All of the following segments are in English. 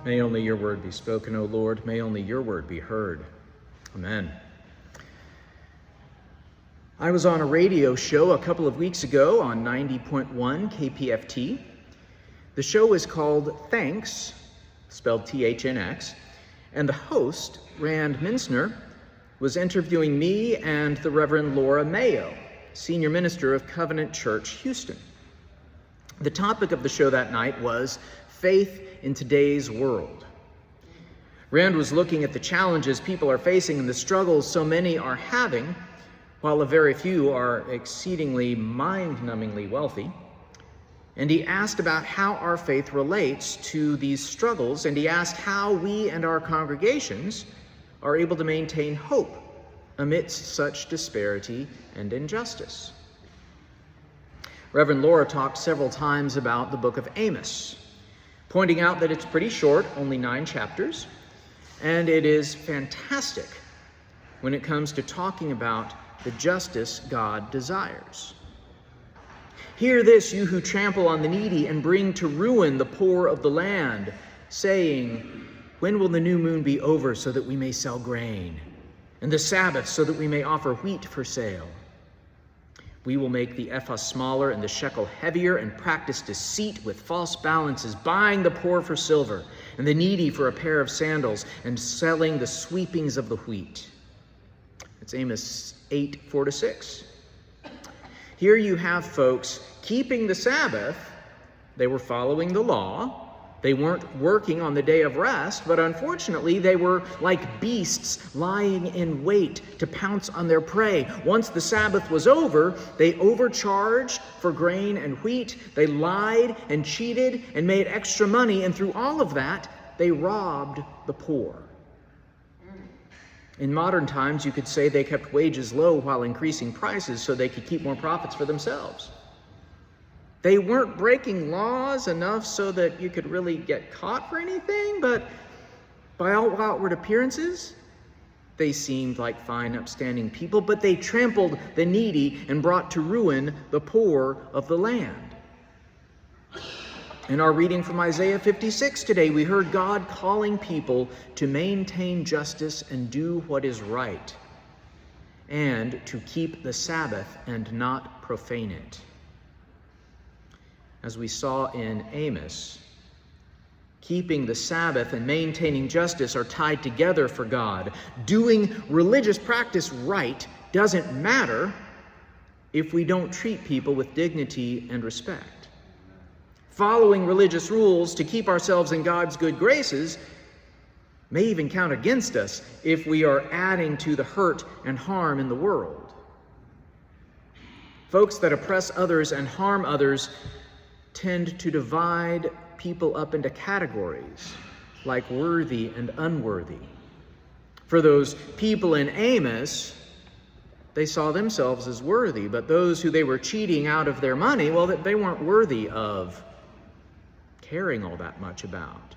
May only your word be spoken, O Lord. May only your word be heard. Amen. I was on a radio show a couple of weeks ago on 90.1 KPFT. The show is called Thanks, spelled THNX, and the host, Rand Minsner, was interviewing me and the Reverend Laura Mayo, senior minister of Covenant Church, Houston. The topic of the show that night was faith in today's world. Rand was looking at the challenges people are facing and the struggles so many are having, while a very few are exceedingly mind-numbingly wealthy. And he asked about how our faith relates to these struggles, and he asked how we and our congregations are able to maintain hope amidst such disparity and injustice. Reverend Laura talked several times about the book of Amos, pointing out that it's pretty short, only 9 chapters, and it is fantastic when it comes to talking about the justice God desires. Hear this, you who trample on the needy and bring to ruin the poor of the land, saying, when will the new moon be over so that we may sell grain, and the Sabbath so that we may offer wheat for sale? We will make the ephah smaller and the shekel heavier and practice deceit with false balances, buying the poor for silver and the needy for a pair of sandals and selling the sweepings of the wheat. It's Amos 8:4-6. Here you have folks keeping the Sabbath. They were following the law. They weren't working on the day of rest, but unfortunately they were like beasts lying in wait to pounce on their prey. Once the Sabbath was over, they overcharged for grain and wheat. They lied and cheated and made extra money, and through all of that, they robbed the poor. In modern times, you could say they kept wages low while increasing prices so they could keep more profits for themselves. They weren't breaking laws enough so that you could really get caught for anything, but by all outward appearances, they seemed like fine, upstanding people, but they trampled the needy and brought to ruin the poor of the land. In our reading from Isaiah 56 today, we heard God calling people to maintain justice and do what is right, and to keep the Sabbath and not profane it. As we saw in Amos, keeping the Sabbath and maintaining justice are tied together for God. Doing religious practice right doesn't matter if we don't treat people with dignity and respect. Following religious rules to keep ourselves in God's good graces may even count against us if we are adding to the hurt and harm in the world. Folks that oppress others and harm others tend to divide people up into categories like worthy and unworthy. For those people in Amos, they saw themselves as worthy, but those who they were cheating out of their money, well, they weren't worthy of caring all that much about.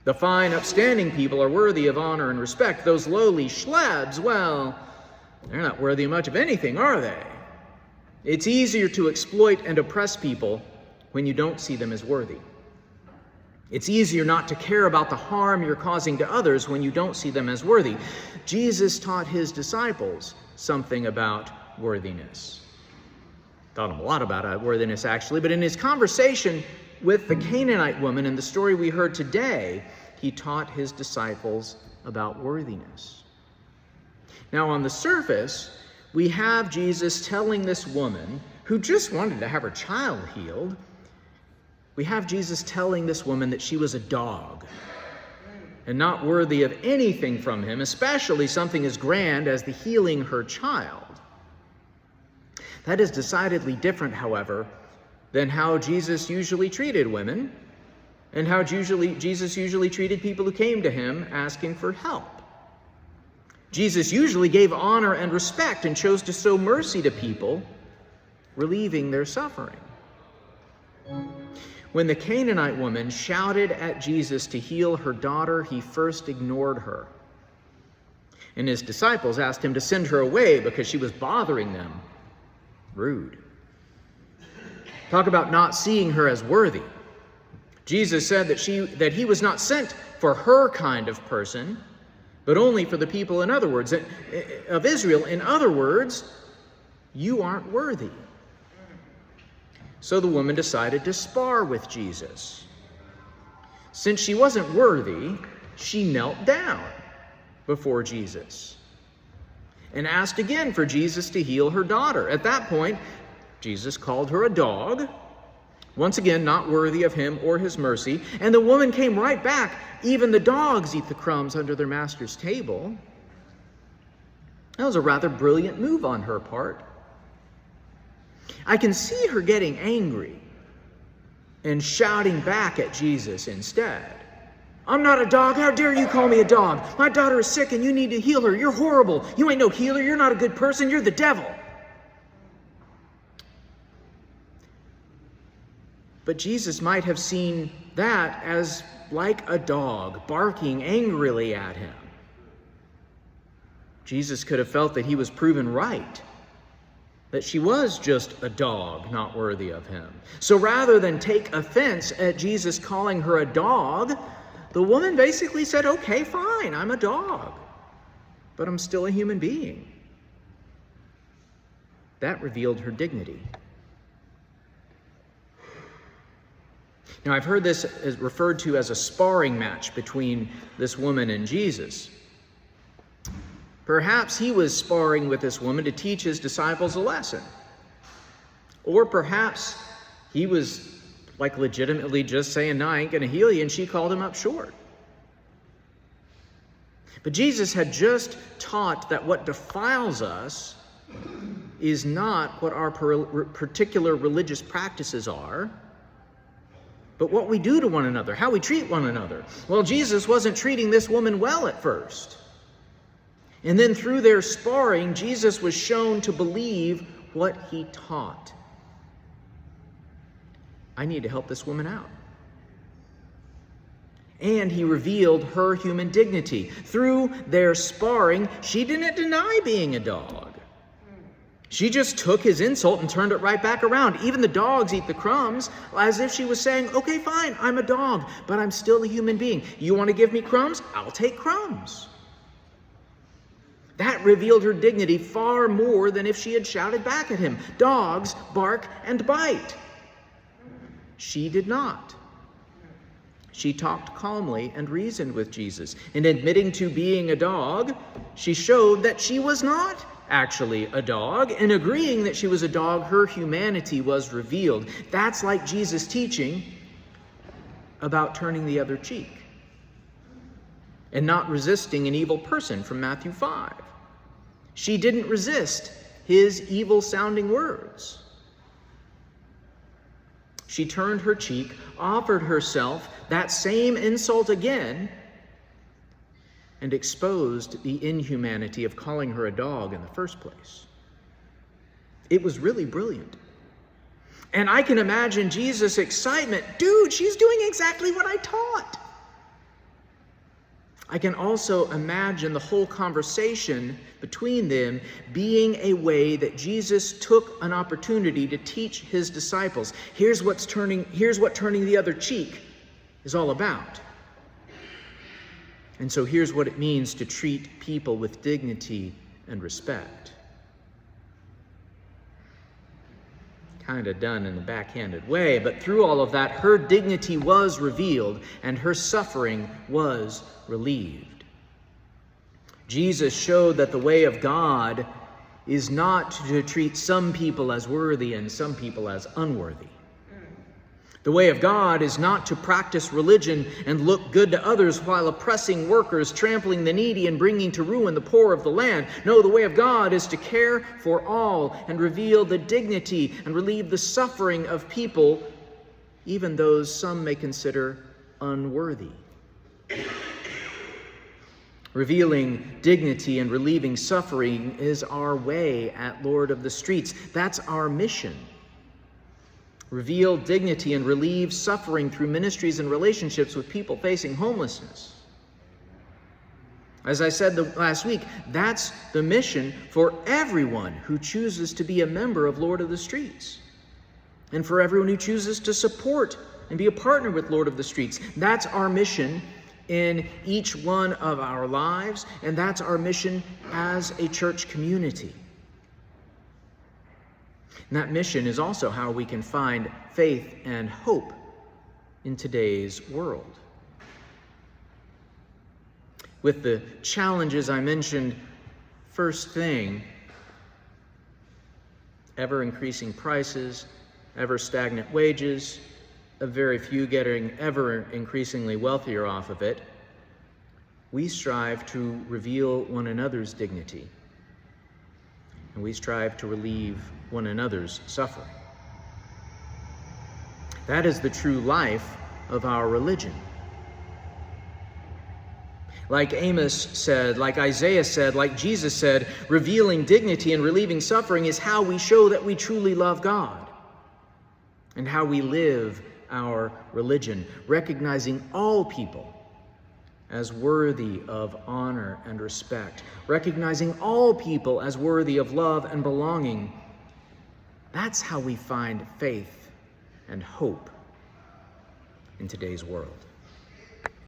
The fine, upstanding people are worthy of honor and respect. Those lowly schlebs, well, they're not worthy much of anything, are they? It's easier to exploit and oppress people when you don't see them as worthy. It's easier not to care about the harm you're causing to others when you don't see them as worthy. Jesus taught his disciples something about worthiness. Taught them a lot about worthiness, actually, but in his conversation with the Canaanite woman in the story we heard today, he taught his disciples about worthiness. Now, on the surface, we have Jesus telling this woman who just wanted to have her child healed, we have Jesus telling this woman that she was a dog and not worthy of anything from him, especially something as grand as the healing her child. That is decidedly different, however, than how Jesus usually treated women and how Jesus usually treated people who came to him asking for help. Jesus usually gave honor and respect and chose to show mercy to people, relieving their suffering. When the Canaanite woman shouted at Jesus to heal her daughter, he first ignored her. And his disciples asked him to send her away because she was bothering them. Rude. Talk about not seeing her as worthy. Jesus said that he was not sent for her kind of person, but only for the people, in other words, of Israel. In other words, you aren't worthy. So the woman decided to spar with Jesus. Since she wasn't worthy, she knelt down before Jesus and asked again for Jesus to heal her daughter. At that point, Jesus called her a dog, once again not worthy of him or his mercy, and the woman came right back. Even the dogs eat the crumbs under their master's table. That was a rather brilliant move on her part. I can see her getting angry and shouting back at Jesus instead. I'm not a dog. How dare you call me a dog? My daughter is sick and you need to heal her. You're horrible. You ain't no healer. You're not a good person. You're the devil. But Jesus might have seen that as like a dog barking angrily at him. Jesus could have felt that he was proven right, that she was just a dog not worthy of him. So rather than take offense at Jesus calling her a dog, the woman basically said, okay, fine, I'm a dog, but I'm still a human being. That revealed her dignity. Now, I've heard this as referred to as a sparring match between this woman and Jesus. Perhaps he was sparring with this woman to teach his disciples a lesson. Or perhaps he was legitimately just saying, no, I ain't going to heal you, and she called him up short. But Jesus had just taught that what defiles us is not what our particular religious practices are, but what we do to one another, how we treat one another. Well, Jesus wasn't treating this woman well at first. And then through their sparring, Jesus was shown to believe what he taught. I need to help this woman out. And he revealed her human dignity. Through their sparring, she didn't deny being a dog. She just took his insult and turned it right back around. Even the dogs eat the crumbs, as if she was saying, okay, fine, I'm a dog, but I'm still a human being. You want to give me crumbs? I'll take crumbs. That revealed her dignity far more than if she had shouted back at him, dogs bark and bite. She did not. She talked calmly and reasoned with Jesus. In admitting to being a dog, she showed that she was not actually a dog. In agreeing that she was a dog, her humanity was revealed. That's like Jesus' teaching about turning the other cheek and not resisting an evil person from Matthew 5. She didn't resist his evil-sounding words. She turned her cheek, offered herself that same insult again, and exposed the inhumanity of calling her a dog in the first place. It was really brilliant. And I can imagine Jesus' excitement. Dude, she's doing exactly what I taught. I can also imagine the whole conversation between them being a way that Jesus took an opportunity to teach his disciples. Here's what turning the other cheek is all about. And so here's what it means to treat people with dignity and respect. Kind of done in a backhanded way, but through all of that, her dignity was revealed and her suffering was relieved. Jesus showed that the way of God is not to treat some people as worthy and some people as unworthy. The way of God is not to practice religion and look good to others while oppressing workers, trampling the needy, and bringing to ruin the poor of the land. No, the way of God is to care for all and reveal the dignity and relieve the suffering of people, even those some may consider unworthy. Revealing dignity and relieving suffering is our way at Lord of the Streets. That's our mission. Reveal dignity and relieve suffering through ministries and relationships with people facing homelessness. As I said last week, that's the mission for everyone who chooses to be a member of Lord of the Streets, and for everyone who chooses to support and be a partner with Lord of the Streets. That's our mission in each one of our lives, and that's our mission as a church community. And that mission is also how we can find faith and hope in today's world. With the challenges I mentioned first thing, ever increasing prices, ever stagnant wages, a very few getting ever increasingly wealthier off of it, we strive to reveal one another's dignity, and we strive to relieve one another's suffering. That is the true life of our religion. Like Amos said, like Isaiah said, like Jesus said, revealing dignity and relieving suffering is how we show that we truly love God, and how we live our religion, recognizing all people as worthy of honor and respect, recognizing all people as worthy of love and belonging. That's how we find faith and hope in today's world.